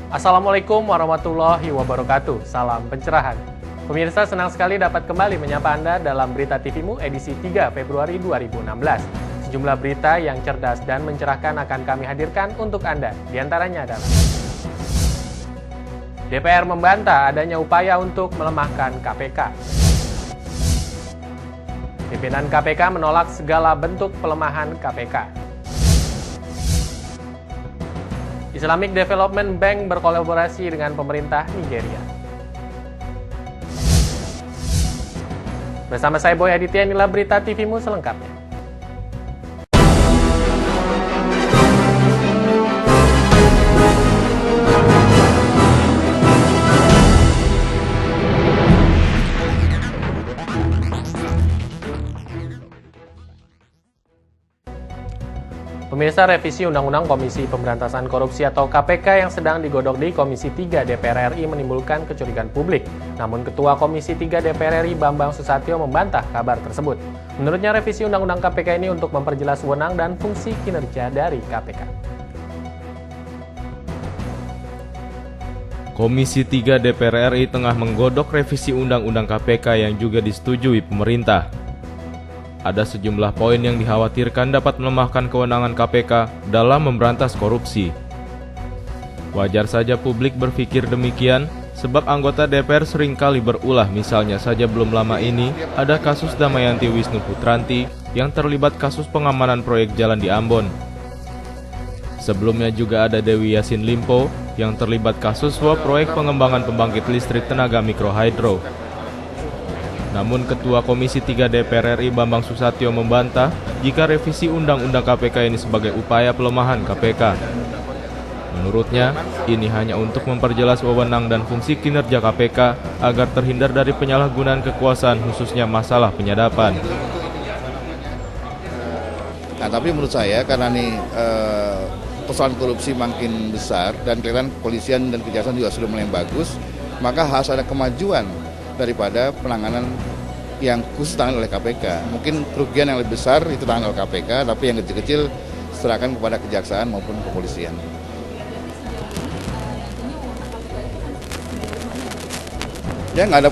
Assalamualaikum warahmatullahi wabarakatuh. Salam pencerahan. Pemirsa, senang sekali dapat kembali menyapa Anda dalam Berita TVMU edisi 3 Februari 2016. Sejumlah berita yang cerdas dan mencerahkan akan kami hadirkan untuk Anda. Di antaranya adalah DPR membantah adanya upaya untuk melemahkan KPK. Pimpinan KPK menolak segala bentuk pelemahan KPK. Islamic Development Bank berkolaborasi dengan pemerintah Nigeria. Bersama saya Boy Aditya, inilah Berita TVMU selengkapnya. Pemirsa, revisi Undang-Undang Komisi Pemberantasan Korupsi atau KPK yang sedang digodok di Komisi 3 DPR RI menimbulkan kecurigaan publik. Namun Ketua Komisi 3 DPR RI Bambang Susatyo membantah kabar tersebut. Menurutnya revisi Undang-Undang KPK ini untuk memperjelas wewenang dan fungsi kinerja dari KPK. Komisi 3 DPR RI tengah menggodok revisi Undang-Undang KPK yang juga disetujui pemerintah. Ada sejumlah poin yang dikhawatirkan dapat melemahkan kewenangan KPK dalam memberantas korupsi. Wajar saja publik berpikir demikian, sebab anggota DPR seringkali berulah, misalnya saja belum lama ini ada kasus Damayanti Wisnu Putranti yang terlibat kasus pengamanan proyek jalan di Ambon. Sebelumnya juga ada Dewi Yassin Limpo yang terlibat kasus suap proyek pengembangan pembangkit listrik tenaga mikrohidro. Namun Ketua Komisi 3 DPR RI Bambang Susatyo membantah jika revisi Undang-Undang KPK ini sebagai upaya pelemahan KPK. Menurutnya, ini hanya untuk memperjelas wewenang dan fungsi kinerja KPK agar terhindar dari penyalahgunaan kekuasaan khususnya masalah penyadapan. Nah, tapi menurut saya karena nih persoalan korupsi makin besar dan kelihatan kepolisian dan kejaksaan juga sudah mulai bagus, maka harus ada kemajuan daripada penanganan yang khusus ditangani oleh KPK. Mungkin kerugian yang lebih besar itu ditangani oleh KPK, tapi yang kecil-kecil serahkan kepada kejaksaan maupun kepolisian. Ya nggak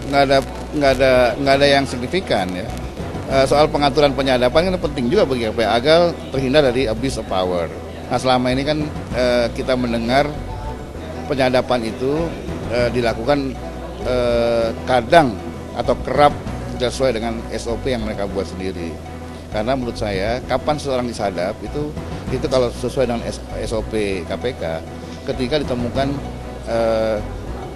ada yang signifikan ya. Soal pengaturan penyadapan kan penting juga bagi KPK agar terhindar dari abuse of power. Nah selama ini kan kita mendengar penyadapan itu dilakukan kadang atau kerap tidak sesuai dengan SOP yang mereka buat sendiri. Karena menurut saya kapan seseorang disadap itu kalau sesuai dengan SOP KPK ketika ditemukan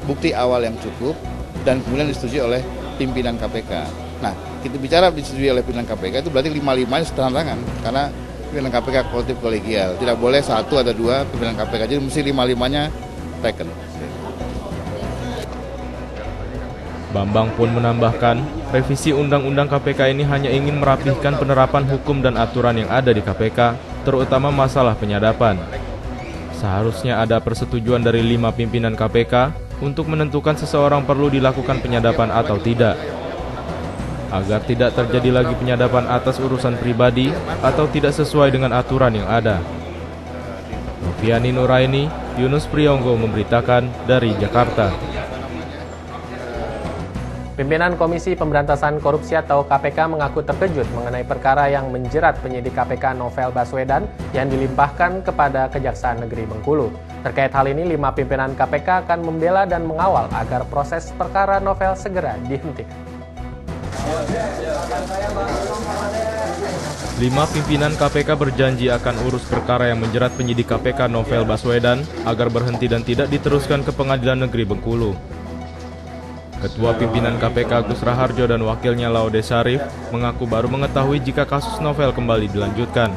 bukti awal yang cukup dan kemudian disetujui oleh pimpinan KPK. Nah, kita bicara disetujui oleh pimpinan KPK itu berarti 5-5-nya setengah tangan karena pimpinan KPK kolektif kolegial. Tidak boleh 1 atau 2 pimpinan KPK, jadi mesti 5-5-nya taken. Bambang pun menambahkan, revisi Undang-Undang KPK ini hanya ingin merapihkan penerapan hukum dan aturan yang ada di KPK, terutama masalah penyadapan. Seharusnya ada persetujuan dari 5 pimpinan KPK untuk menentukan seseorang perlu dilakukan penyadapan atau tidak. Agar tidak terjadi lagi penyadapan atas urusan pribadi atau tidak sesuai dengan aturan yang ada. Noviani Nuraini, Yunus Priyonggo memberitakan dari Jakarta. Pimpinan Komisi Pemberantasan Korupsi atau KPK mengaku terkejut mengenai perkara yang menjerat penyidik KPK Novel Baswedan yang dilimpahkan kepada Kejaksaan Negeri Bengkulu. Terkait hal ini, 5 pimpinan KPK akan membela dan mengawal agar proses perkara Novel segera dihentikan. 5 pimpinan KPK berjanji akan urus perkara yang menjerat penyidik KPK Novel Baswedan agar berhenti dan tidak diteruskan ke Pengadilan Negeri Bengkulu. Ketua Pimpinan KPK Agus Raharjo dan wakilnya Laude Syarif mengaku baru mengetahui jika kasus Novel kembali dilanjutkan.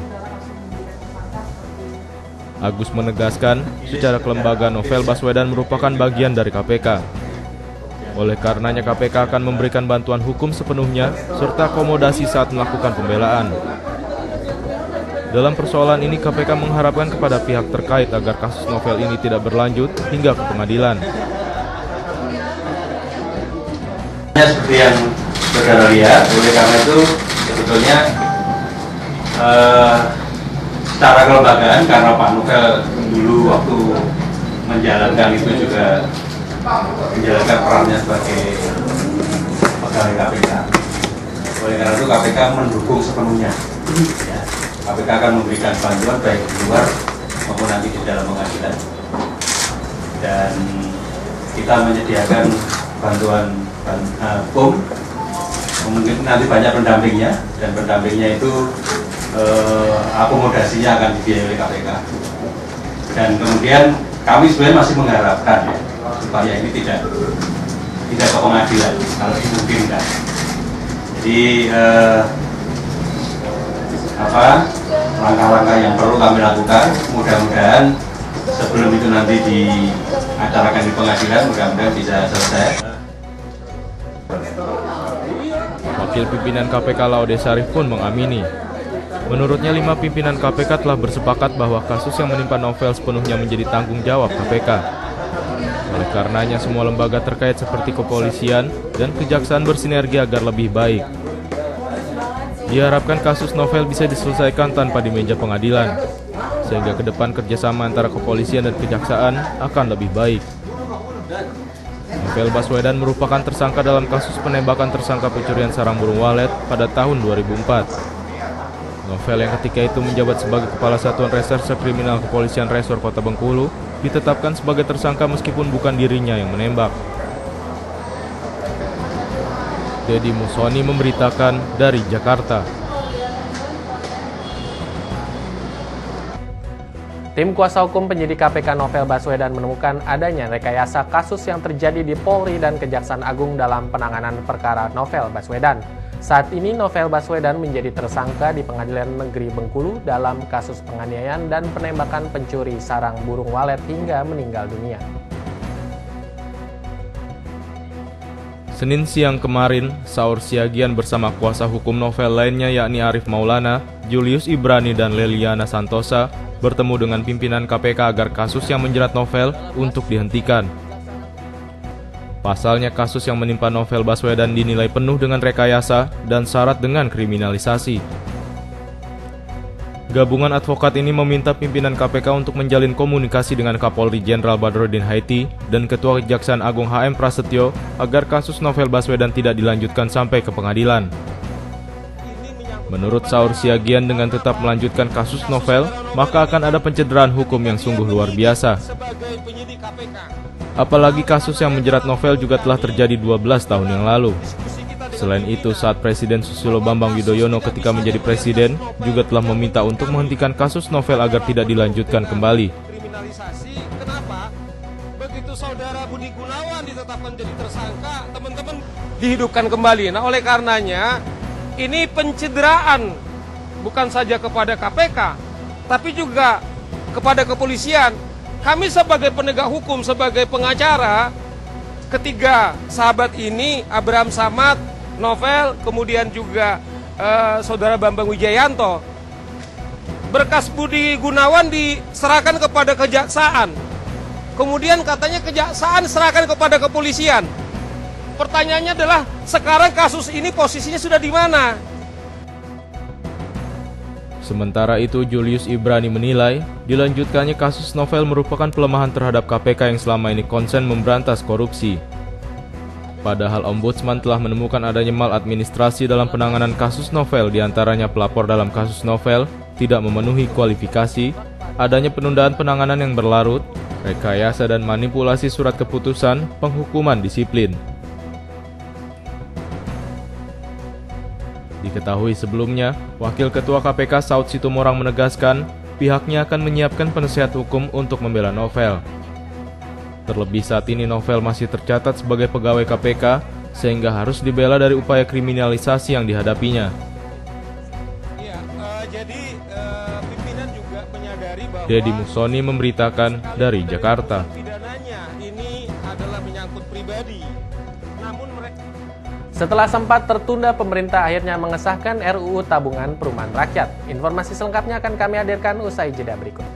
Agus menegaskan, secara kelembagaan Novel Baswedan merupakan bagian dari KPK. Oleh karenanya KPK akan memberikan bantuan hukum sepenuhnya serta akomodasi saat melakukan pembelaan. Dalam persoalan ini KPK mengharapkan kepada pihak terkait agar kasus Novel ini tidak berlanjut hingga ke pengadilan. Seperti yang saudara lihat, oleh karena itu sebetulnya secara kelembagaan karena Pak Novel dulu waktu menjalankan itu juga menjalankan perannya sebagai pegawai KPK. Oleh karena itu KPK mendukung sepenuhnya. Ya. KPK akan memberikan bantuan baik di luar maupun nanti di dalam pengadilan. Dan kita menyediakan bantuan hukum, mungkin nanti banyak pendampingnya, dan pendampingnya itu akomodasinya akan dibiayai oleh KPK. Dan kemudian kami sebenarnya masih mengharapkan ya, supaya ini tidak ke pengadilan kalau dimungkinkan. Jadi langkah-langkah yang perlu kami lakukan, mudah-mudahan sebelum itu nanti diacarakan di pengadilan, mudah-mudahan bisa selesai. Wakil pimpinan KPK Laude Syarif pun mengamini. Menurutnya 5 pimpinan KPK telah bersepakat bahwa kasus yang menimpa Novel sepenuhnya menjadi tanggung jawab KPK. Oleh karenanya semua lembaga terkait seperti kepolisian dan kejaksaan bersinergi agar lebih baik. Diharapkan kasus Novel bisa diselesaikan tanpa di meja pengadilan, sehingga ke depan kerjasama antara kepolisian dan kejaksaan akan lebih baik. Novel Baswedan merupakan tersangka dalam kasus penembakan tersangka pencurian sarang burung walet pada tahun 2004. Novel yang ketika itu menjabat sebagai Kepala Satuan Reserse Kriminal Kepolisian Resor Kota Bengkulu ditetapkan sebagai tersangka meskipun bukan dirinya yang menembak. Deddy Musoni memberitakan dari Jakarta. Tim kuasa hukum penyidik KPK Novel Baswedan menemukan adanya rekayasa kasus yang terjadi di Polri dan Kejaksaan Agung dalam penanganan perkara Novel Baswedan. Saat ini Novel Baswedan menjadi tersangka di Pengadilan Negeri Bengkulu dalam kasus penganiayaan dan penembakan pencuri sarang burung walet hingga meninggal dunia. Senin siang kemarin, Saur Siagian bersama kuasa hukum Novel lainnya yakni Arif Maulana, Julius Ibrani, dan Leliana Santosa bertemu dengan pimpinan KPK agar kasus yang menjerat Novel untuk dihentikan. Pasalnya kasus yang menimpa Novel Baswedan dinilai penuh dengan rekayasa dan syarat dengan kriminalisasi. Gabungan advokat ini meminta pimpinan KPK untuk menjalin komunikasi dengan Kapolri Jenderal Badrodin Haiti dan Ketua Kejaksaan Agung HM Prasetyo agar kasus Novel Baswedan tidak dilanjutkan sampai ke pengadilan. Menurut Saur Siagian, dengan tetap melanjutkan kasus Novel, maka akan ada pencederaan hukum yang sungguh luar biasa. Apalagi kasus yang menjerat Novel juga telah terjadi 12 tahun yang lalu. Selain itu, saat Presiden Susilo Bambang Yudhoyono ketika menjadi presiden juga telah meminta untuk menghentikan kasus Novel agar tidak dilanjutkan kembali. Kenapa? Begitu saudara Budi Gunawan ditetapkan jadi tersangka, teman-teman dihidupkan kembali. Nah, oleh karenanya ini pencederaan bukan saja kepada KPK, tapi juga kepada kepolisian. Kami sebagai penegak hukum, sebagai pengacara, ketiga sahabat ini, Abraham Samad, Novel, kemudian juga saudara Bambang Wijayanto, berkas Budi Gunawan diserahkan kepada kejaksaan. Kemudian katanya kejaksaan serahkan kepada kepolisian. Pertanyaannya adalah, sekarang kasus ini posisinya sudah di mana? Sementara itu, Julius Ibrani menilai dilanjutkannya kasus Novel merupakan pelemahan terhadap KPK yang selama ini konsen memberantas korupsi. Padahal Ombudsman telah menemukan adanya maladministrasi dalam penanganan kasus Novel, diantaranya pelapor dalam kasus Novel tidak memenuhi kualifikasi, adanya penundaan penanganan yang berlarut, rekayasa dan manipulasi surat keputusan, penghukuman disiplin. Diketahui sebelumnya, Wakil Ketua KPK Saud Situmorang menegaskan pihaknya akan menyiapkan penasehat hukum untuk membela Novel. Terlebih saat ini Novel masih tercatat sebagai pegawai KPK sehingga harus dibela dari upaya kriminalisasi yang dihadapinya. Jadi pimpinan juga menyadari bahwa Deddy Musoni memberitakan dari Jakarta. pidananya ini adalah menyangkut pribadi. Namun mereka Setelah sempat tertunda, pemerintah akhirnya mengesahkan RUU Tabungan Perumahan Rakyat. Informasi selengkapnya akan kami hadirkan usai jeda berikut.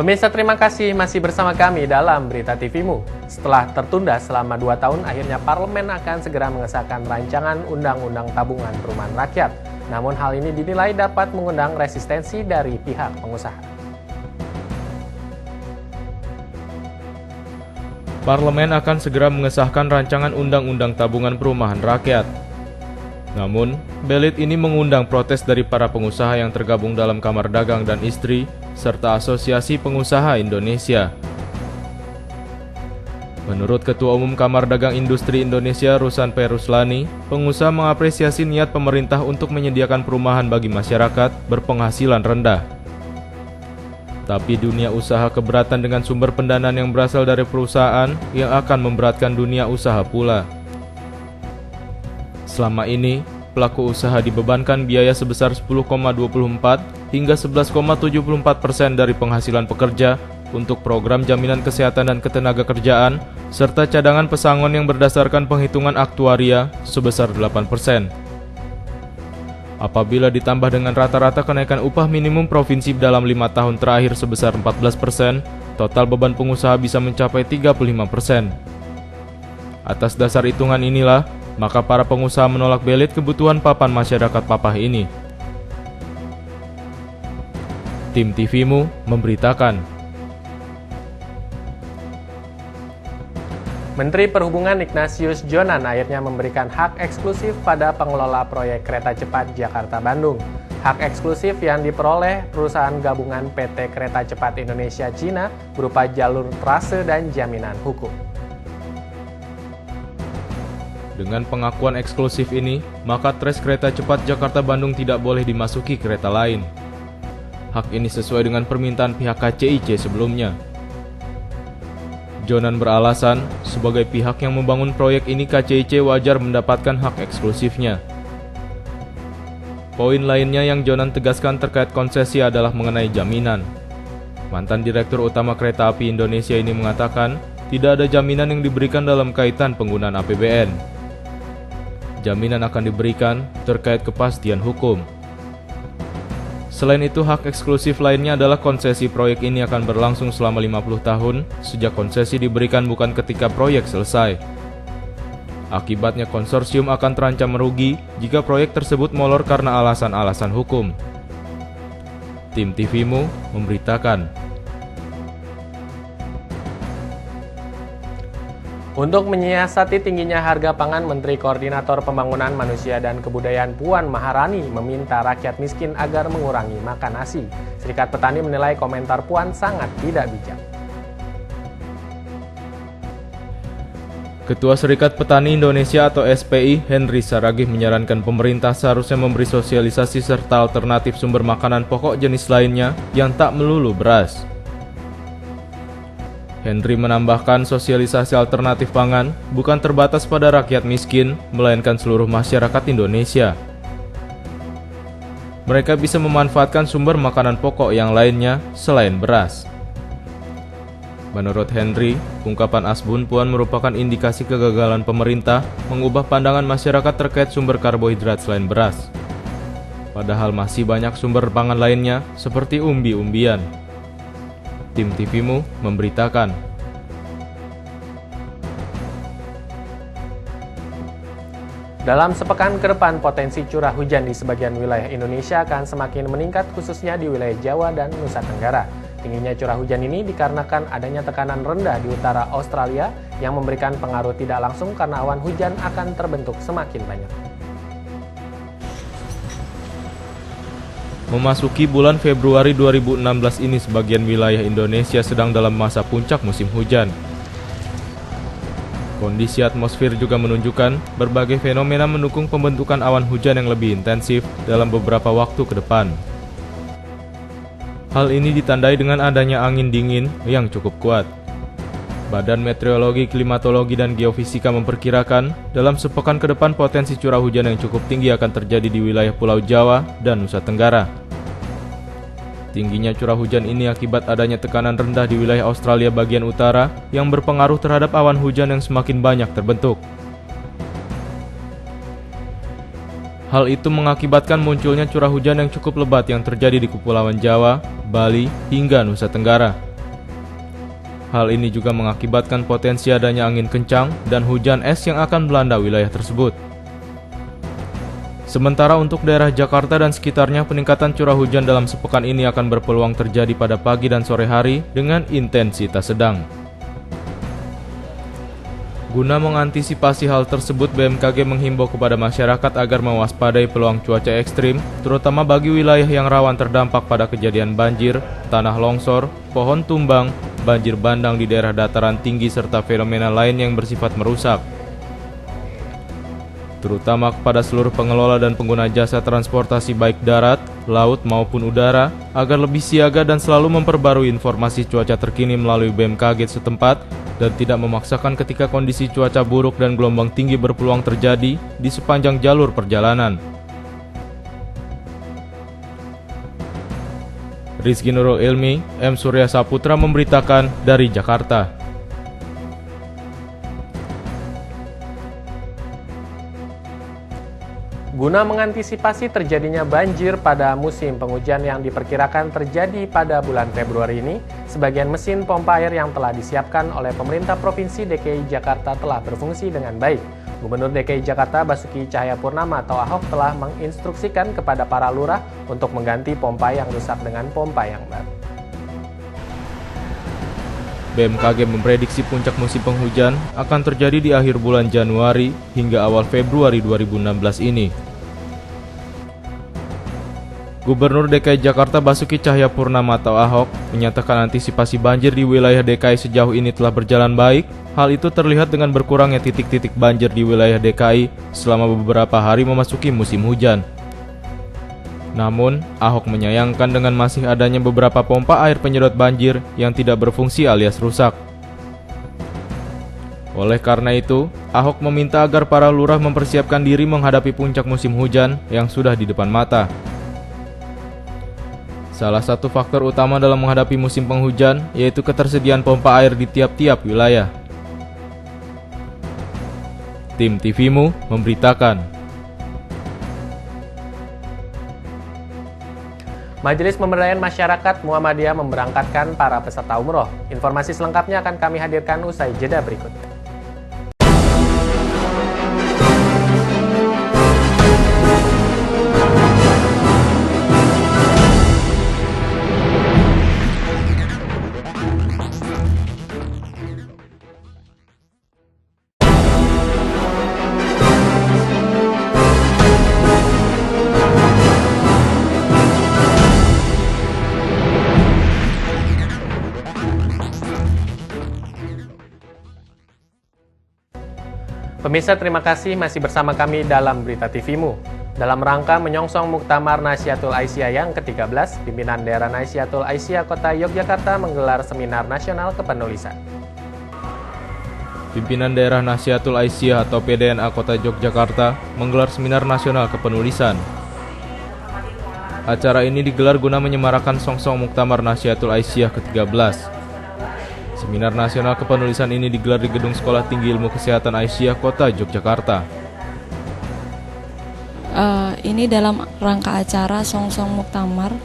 Pemirsa, terima kasih masih bersama kami dalam Berita TV-mu. Setelah tertunda selama 2 tahun, akhirnya parlemen akan segera mengesahkan rancangan Undang-Undang Tabungan Perumahan Rakyat. Namun hal ini dinilai dapat mengundang resistensi dari pihak pengusaha. Parlemen akan segera mengesahkan rancangan Undang-Undang Tabungan Perumahan Rakyat. Namun, belit ini mengundang protes dari para pengusaha yang tergabung dalam Kamar Dagang dan Industri, serta Asosiasi Pengusaha Indonesia. Menurut Ketua Umum Kamar Dagang Industri Indonesia, Rusan P. Ruslani, pengusaha mengapresiasi niat pemerintah untuk menyediakan perumahan bagi masyarakat berpenghasilan rendah. Tapi dunia usaha keberatan dengan sumber pendanaan yang berasal dari perusahaan yang akan memberatkan dunia usaha pula. Selama ini, pelaku usaha dibebankan biaya sebesar 10,24 hingga 11,74% dari penghasilan pekerja untuk program jaminan kesehatan dan ketenagakerjaan, serta cadangan pesangon yang berdasarkan penghitungan aktuaria sebesar 8%. Apabila ditambah dengan rata-rata kenaikan upah minimum provinsi dalam 5 tahun terakhir sebesar 14%, total beban pengusaha bisa mencapai 35%. Atas dasar hitungan inilah, maka para pengusaha menolak belit kebutuhan papan masyarakat papah ini. Tim TV-mu memberitakan. Menteri Perhubungan Ignatius Jonan akhirnya memberikan hak eksklusif pada pengelola proyek kereta cepat Jakarta-Bandung. Hak eksklusif yang diperoleh perusahaan gabungan PT Kereta Cepat Indonesia Cina berupa jalur trase dan jaminan hukum. Dengan pengakuan eksklusif ini, maka trace kereta cepat Jakarta-Bandung tidak boleh dimasuki kereta lain. Hak ini sesuai dengan permintaan pihak KCIC sebelumnya. Jonan beralasan, sebagai pihak yang membangun proyek ini, KCIC wajar mendapatkan hak eksklusifnya. Poin lainnya yang Jonan tegaskan terkait konsesi adalah mengenai jaminan. Mantan Direktur Utama Kereta Api Indonesia ini mengatakan, tidak ada jaminan yang diberikan dalam kaitan penggunaan APBN. Jaminan akan diberikan terkait kepastian hukum. Selain itu, hak eksklusif lainnya adalah konsesi proyek ini akan berlangsung selama 50 tahun sejak konsesi diberikan, bukan ketika proyek selesai. Akibatnya konsorsium akan terancam merugi jika proyek tersebut molor karena alasan-alasan hukum. Tim TV-mu memberitakan. Untuk menyiasati tingginya harga pangan, Menteri Koordinator Pembangunan Manusia dan Kebudayaan Puan Maharani meminta rakyat miskin agar mengurangi makan nasi. Serikat Petani menilai komentar Puan sangat tidak bijak. Ketua Serikat Petani Indonesia atau SPI, Henry Saragih menyarankan pemerintah seharusnya memberi sosialisasi serta alternatif sumber makanan pokok jenis lainnya yang tak melulu beras. Henry menambahkan sosialisasi alternatif pangan bukan terbatas pada rakyat miskin, melainkan seluruh masyarakat Indonesia. Mereka bisa memanfaatkan sumber makanan pokok yang lainnya selain beras. Menurut Henry, ungkapan Asbun Puan merupakan indikasi kegagalan pemerintah mengubah pandangan masyarakat terkait sumber karbohidrat selain beras. Padahal masih banyak sumber pangan lainnya seperti umbi-umbian. Tim TV-mu memberitakan. Dalam sepekan ke depan, potensi curah hujan di sebagian wilayah Indonesia akan semakin meningkat, khususnya di wilayah Jawa dan Nusa Tenggara. Tingginya curah hujan ini dikarenakan adanya tekanan rendah di utara Australia yang memberikan pengaruh tidak langsung karena awan hujan akan terbentuk semakin banyak. Memasuki bulan Februari 2016 ini, sebagian wilayah Indonesia sedang dalam masa puncak musim hujan. Kondisi atmosfer juga menunjukkan berbagai fenomena mendukung pembentukan awan hujan yang lebih intensif dalam beberapa waktu ke depan. Hal ini ditandai dengan adanya angin dingin yang cukup kuat. Badan Meteorologi, Klimatologi, dan Geofisika memperkirakan dalam sepekan ke depan potensi curah hujan yang cukup tinggi akan terjadi di wilayah Pulau Jawa dan Nusa Tenggara. Tingginya curah hujan ini akibat adanya tekanan rendah di wilayah Australia bagian utara yang berpengaruh terhadap awan hujan yang semakin banyak terbentuk. Hal itu mengakibatkan munculnya curah hujan yang cukup lebat yang terjadi di Kepulauan Jawa, Bali, hingga Nusa Tenggara. Hal ini juga mengakibatkan potensi adanya angin kencang dan hujan es yang akan melanda wilayah tersebut. Sementara untuk daerah Jakarta dan sekitarnya, peningkatan curah hujan dalam sepekan ini akan berpeluang terjadi pada pagi dan sore hari dengan intensitas sedang. Guna mengantisipasi hal tersebut, BMKG menghimbau kepada masyarakat agar mewaspadai peluang cuaca ekstrim, terutama bagi wilayah yang rawan terdampak pada kejadian banjir, tanah longsor, pohon tumbang, banjir bandang di daerah dataran tinggi, serta fenomena lain yang bersifat merusak. Terutama kepada seluruh pengelola dan pengguna jasa transportasi baik darat, laut maupun udara, agar lebih siaga dan selalu memperbarui informasi cuaca terkini melalui BMKG setempat, dan tidak memaksakan ketika kondisi cuaca buruk dan gelombang tinggi berpeluang terjadi di sepanjang jalur perjalanan. Rizky Nurul Ilmi, M. Surya Saputra memberitakan dari Jakarta. Guna mengantisipasi terjadinya banjir pada musim penghujan yang diperkirakan terjadi pada bulan Februari ini, sebagian mesin pompa air yang telah disiapkan oleh pemerintah Provinsi DKI Jakarta telah berfungsi dengan baik. Gubernur DKI Jakarta Basuki Cahayapurnama atau Ahok telah menginstruksikan kepada para lurah untuk mengganti pompa yang rusak dengan pompa yang baru. BMKG memprediksi puncak musim penghujan akan terjadi di akhir bulan Januari hingga awal Februari 2016 ini. Gubernur DKI Jakarta Basuki Cahayapurnama atau Ahok menyatakan antisipasi banjir di wilayah DKI sejauh ini telah berjalan baik. Hal itu terlihat dengan berkurangnya titik-titik banjir di wilayah DKI selama beberapa hari memasuki musim hujan. Namun, Ahok menyayangkan dengan masih adanya beberapa pompa air penyedot banjir yang tidak berfungsi alias rusak. Oleh karena itu, Ahok meminta agar para lurah mempersiapkan diri menghadapi puncak musim hujan yang sudah di depan mata. Salah satu faktor utama dalam menghadapi musim penghujan yaitu ketersediaan pompa air di tiap-tiap wilayah. Tim TVMU memberitakan. Majelis Pemberdayaan Masyarakat Muhammadiyah memberangkatkan para peserta umroh. Informasi selengkapnya akan kami hadirkan usai jeda berikut. Pemirsa, terima kasih masih bersama kami dalam Berita TVMU. Dalam rangka menyongsong Muktamar Nahdlatul Aisyah yang ke-13, pimpinan daerah Nahdlatul Aisyah Kota Yogyakarta menggelar seminar nasional kepenulisan. Pimpinan daerah Nahdlatul Aisyah atau PDNA Kota Yogyakarta menggelar seminar nasional kepenulisan. Acara ini digelar guna menyemarakan songsong Muktamar Nahdlatul Aisyah ke-13. Seminar nasional kepenulisan ini digelar di Gedung Sekolah Tinggi Ilmu Kesehatan Aisyah Kota Yogyakarta. Ini dalam rangka acara Songsong Muktamar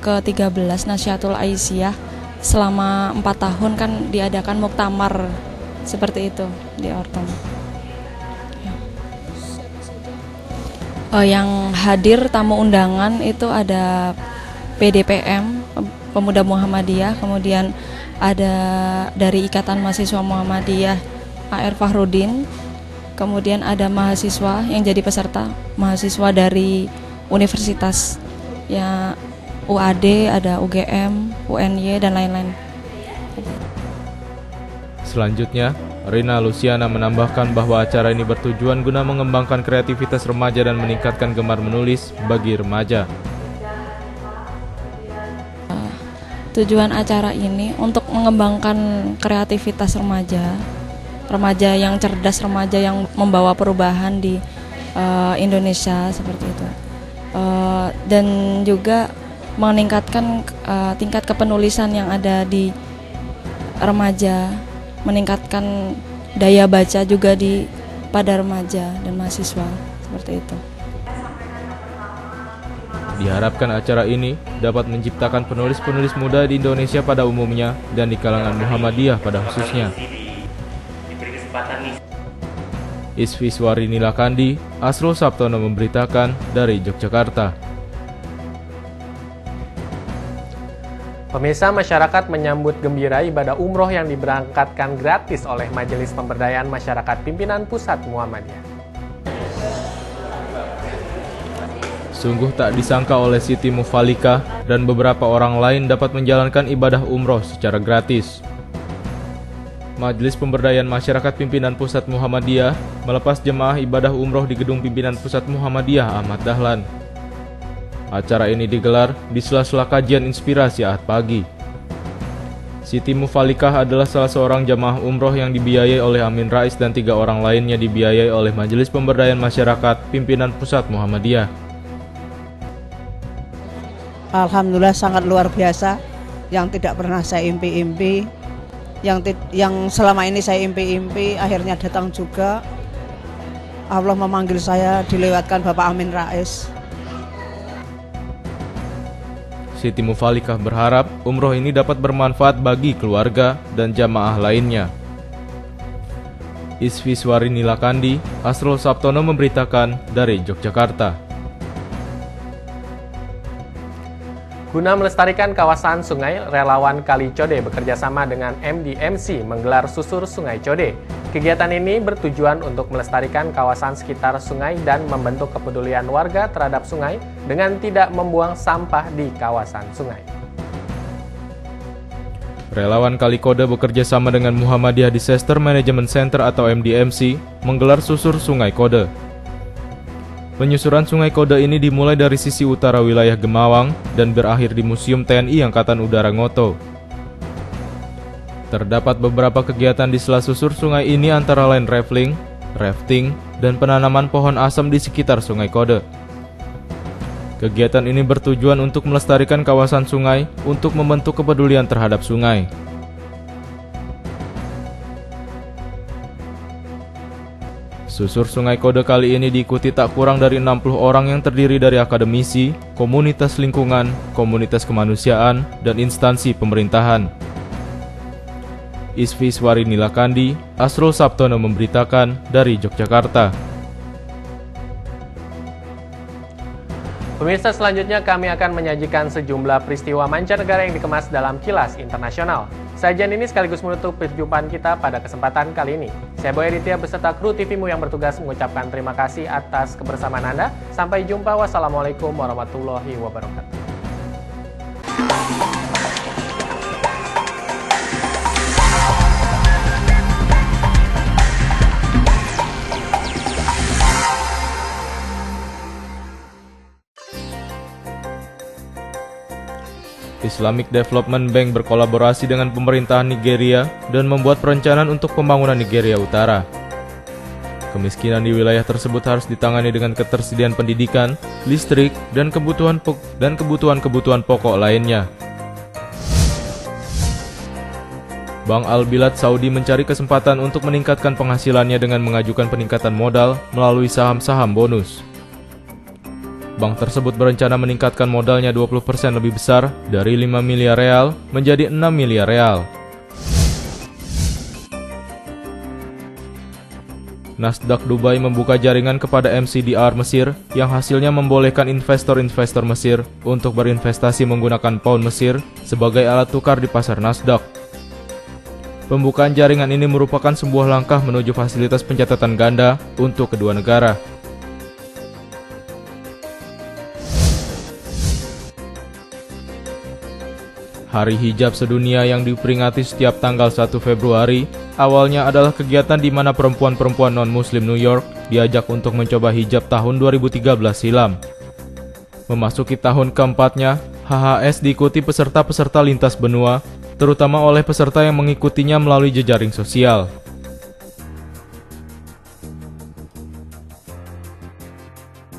ke-13 Nahdlatul Aisyah. Selama 4 tahun kan diadakan muktamar seperti itu di Ortom. Yang hadir tamu undangan itu ada PDPM, Pemuda Muhammadiyah, kemudian ada dari Ikatan Mahasiswa Muhammadiyah AR Fahrudin, kemudian ada mahasiswa yang jadi peserta, mahasiswa dari universitas ya UAD, ada UGM, UNY dan lain-lain. Selanjutnya, Rina Luciana menambahkan bahwa acara ini bertujuan guna mengembangkan kreativitas remaja dan meningkatkan gemar menulis bagi remaja. Tujuan acara ini untuk mengembangkan kreativitas remaja yang cerdas, remaja yang membawa perubahan di Indonesia seperti itu, dan juga meningkatkan tingkat kepenulisan yang ada di remaja, meningkatkan daya baca juga pada remaja dan mahasiswa seperti itu. Diharapkan acara ini dapat menciptakan penulis-penulis muda di Indonesia pada umumnya dan di kalangan Muhammadiyah pada khususnya. Isviswari Nilakandi, Asrul Sabtono memberitakan dari Yogyakarta. Pemirsa, masyarakat menyambut gembira ibadah umroh yang diberangkatkan gratis oleh Majelis Pemberdayaan Masyarakat Pimpinan Pusat Muhammadiyah. Sungguh tak disangka oleh Siti Mufalika dan beberapa orang lain dapat menjalankan ibadah umroh secara gratis. Majelis Pemberdayaan Masyarakat Pimpinan Pusat Muhammadiyah melepas jemaah ibadah umroh di Gedung Pimpinan Pusat Muhammadiyah Ahmad Dahlan. Acara ini digelar di sela-sela kajian inspirasi Ahad pagi. Siti Mufalikah adalah salah seorang jamaah umroh yang dibiayai oleh Amin Rais dan 3 orang lainnya dibiayai oleh Majelis Pemberdayaan Masyarakat Pimpinan Pusat Muhammadiyah. Alhamdulillah sangat luar biasa, yang tidak pernah saya impi-impi, yang selama ini saya impi-impi akhirnya datang juga. Allah memanggil saya dilewatkan Bapak Amin Rais. Siti Mufalikah berharap umroh ini dapat bermanfaat bagi keluarga dan jamaah lainnya. Isviswari Nilakandi, Asrul Sabtono memberitakan dari Yogyakarta. Guna melestarikan kawasan sungai, relawan Kali Code bekerjasama dengan MDMC menggelar susur Sungai Code. Kegiatan ini bertujuan untuk melestarikan kawasan sekitar sungai dan membentuk kepedulian warga terhadap sungai dengan tidak membuang sampah di kawasan sungai. Relawan Kali Code bekerja sama dengan Muhammadiyah Disaster Management Center atau MDMC menggelar susur Sungai Code. Penyusuran Sungai Code ini dimulai dari sisi utara wilayah Gemawang dan berakhir di Museum TNI Angkatan Udara Ngoto. Terdapat beberapa kegiatan di sela susur sungai ini antara lain rafting, dan penanaman pohon asam di sekitar Sungai Code. Kegiatan ini bertujuan untuk melestarikan kawasan sungai untuk membentuk kepedulian terhadap sungai. Susur Sungai Code kali ini diikuti tak kurang dari 60 orang yang terdiri dari akademisi, komunitas lingkungan, komunitas kemanusiaan, dan instansi pemerintahan. Isviswari Nilakandi, Asrul Sabtono memberitakan dari Yogyakarta. Pemirsa, selanjutnya kami akan menyajikan sejumlah peristiwa mancanegara yang dikemas dalam Kilas Internasional. Sajian ini sekaligus menutup perjumpaan kita pada kesempatan kali ini. Saya Boy Aditya beserta kru TV-mu yang bertugas mengucapkan terima kasih atas kebersamaan Anda. Sampai jumpa. Wassalamualaikum warahmatullahi wabarakatuh. Islamic Development Bank berkolaborasi dengan pemerintahan Nigeria dan membuat perencanaan untuk pembangunan Nigeria Utara. Kemiskinan di wilayah tersebut harus ditangani dengan ketersediaan pendidikan, listrik, dan kebutuhan pokok lainnya. Bank Al-Bilad Saudi mencari kesempatan untuk meningkatkan penghasilannya dengan mengajukan peningkatan modal melalui saham-saham bonus. Bank tersebut berencana meningkatkan modalnya 20% lebih besar dari 5 miliar real menjadi 6 miliar real. Nasdaq Dubai membuka jaringan kepada MCDR Mesir yang hasilnya membolehkan investor-investor Mesir untuk berinvestasi menggunakan pound Mesir sebagai alat tukar di pasar Nasdaq. Pembukaan jaringan ini merupakan sebuah langkah menuju fasilitas pencatatan ganda untuk kedua negara. Hari Hijab Sedunia yang diperingati setiap tanggal 1 Februari awalnya adalah kegiatan di mana perempuan-perempuan non-muslim New York diajak untuk mencoba hijab tahun 2013 silam. Memasuki tahun keempatnya, HHS diikuti peserta-peserta lintas benua, terutama oleh peserta yang mengikutinya melalui jejaring sosial.